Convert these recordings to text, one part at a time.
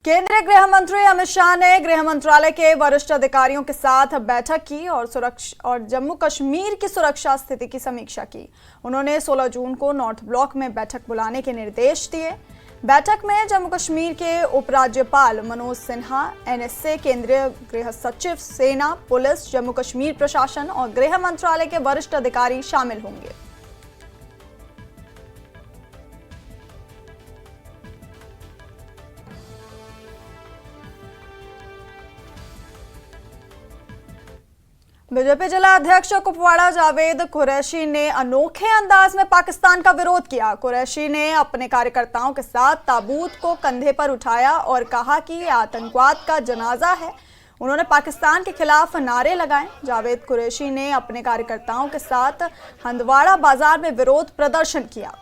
केंद्रीय गृह मंत्री अमित शाह ने गृह मंत्रालय के वरिष्ठ अधिकारियों के साथ बैठक की और जम्मू कश्मीर की सुरक्षा स्थिति की समीक्षा की। उन्होंने 16 जून को नॉर्थ ब्लॉक में बैठक बुलाने के निर्देश दिए। बैठक में जम्मू कश्मीर के उपराज्यपाल मनोज सिन्हा, एनएसए, केंद्रीय गृह सचिव, सेना, पुलिस, जम्मू कश्मीर प्रशासन और गृह मंत्रालय के वरिष्ठ अधिकारी शामिल होंगे। बीजेपी जिला अध्यक्ष कुपवाड़ा जावेद कुरैशी ने अनोखे अंदाज में पाकिस्तान का विरोध किया। कुरैशी ने अपने कार्यकर्ताओं के साथ ताबूत को कंधे पर उठाया और कहा कि यह आतंकवाद का जनाजा है। उन्होंने पाकिस्तान के खिलाफ नारे लगाए। जावेद कुरैशी ने अपने कार्यकर्ताओं के साथ हंदवाड़ा बाजार में विरोध प्रदर्शन किया।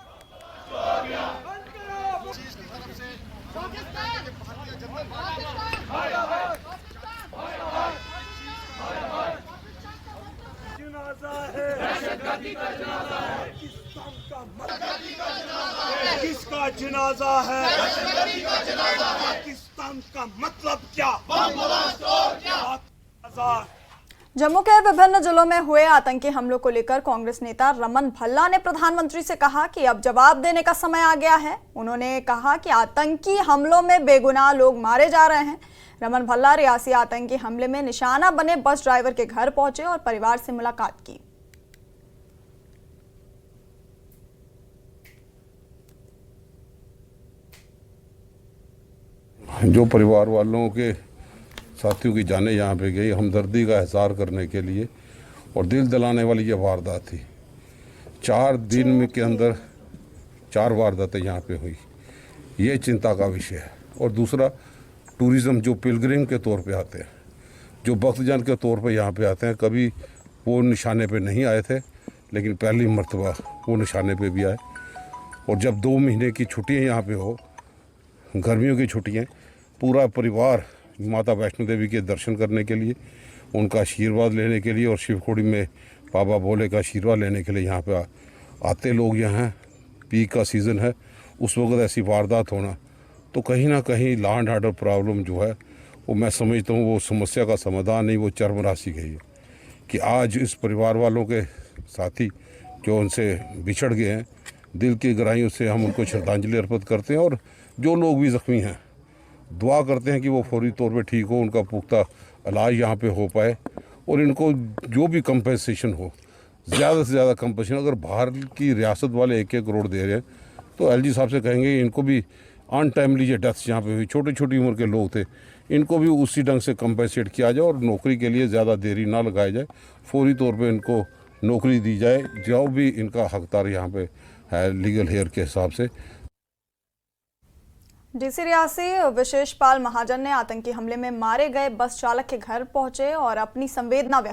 किसका जनाजा है? पाकिस्तान का मतलब क्या? जम्मू के विभिन्न जिलों में हुए आतंकी हमलों को लेकर कांग्रेस नेता रमन भल्ला ने प्रधानमंत्री से कहा कि अब जवाब देने का समय आ गया है। उन्होंने कहा कि आतंकी हमलों में बेगुनाह लोग मारे जा रहे हैं। रमन भल्ला रियासी आतंकी हमले में निशाना बने बस ड्राइवर के घर पहुंचे और परिवार से मुलाकात की। जो परिवार वालों के साथियों की जानें यहाँ पे गई, हमदर्दी का इज़हार करने के लिए, और दिल दिलाने वाली ये वारदात थी। 4 दिन में के अंदर 4 वारदातें यहाँ पे हुई, ये चिंता का विषय है। और दूसरा, टूरिज़्म जो पिलग्रिम के तौर पे आते हैं, जो भक्तजन के तौर पे यहाँ पे आते हैं, कभी वो निशाने पे नहीं आए थे, लेकिन पहली मर्तबा वो निशाने पे भी आए। और जब 2 महीने की छुट्टियाँ यहाँ पे हो, गर्मियों की छुट्टियाँ, पूरा परिवार माता वैष्णो देवी के दर्शन करने के लिए, उनका आशीर्वाद लेने के लिए और शिवखोड़ी में बाबा भोले का आशीर्वाद लेने के लिए यहाँ पे आते लोग यहाँ। पीक का सीज़न है, उस वक्त ऐसी वारदात होना तो कहीं ना कहीं लॉ एंड ऑर्डर प्रॉब्लम जो है वो मैं समझता हूँ वो समस्या का समाधान नहीं, वो चरमरासी गई है कि आज इस परिवार वालों के साथी जो उनसे बिछड़ गए हैं, दिल की गहराइयों से हम उनको श्रद्धांजलि अर्पित करते हैं। और जो लोग भी ज़ख्मी हैं, दुआ करते हैं कि वो फौरी तौर पे ठीक हो, उनका पुख्ता इलाज यहाँ पे हो पाए और इनको जो भी कंपनसेशन हो, ज़्यादा से ज़्यादा कंपनसेशन। अगर बाहर की रियासत वाले 1-1 करोड़ दे रहे हैं तो एलजी साहब से कहेंगे इनको भी अनटाइमली ये डेथ्स यहाँ पे हुई, छोटी छोटी उम्र के लोग थे, इनको भी उसी ढंग से कंपनसेट किया जाए और नौकरी के लिए ज़्यादा देरी ना लगाई जाए, फौरी तौर पर इनको नौकरी दी जाए जो भी इनका हकदार यहाँ पे है लीगल हेयर के हिसाब से। डीसी रियासी विशेष पाल महाजन ने आतंकी हमले में मारे गए बस चालक के घर पहुंचे और अपनी संवेदना व्यक्त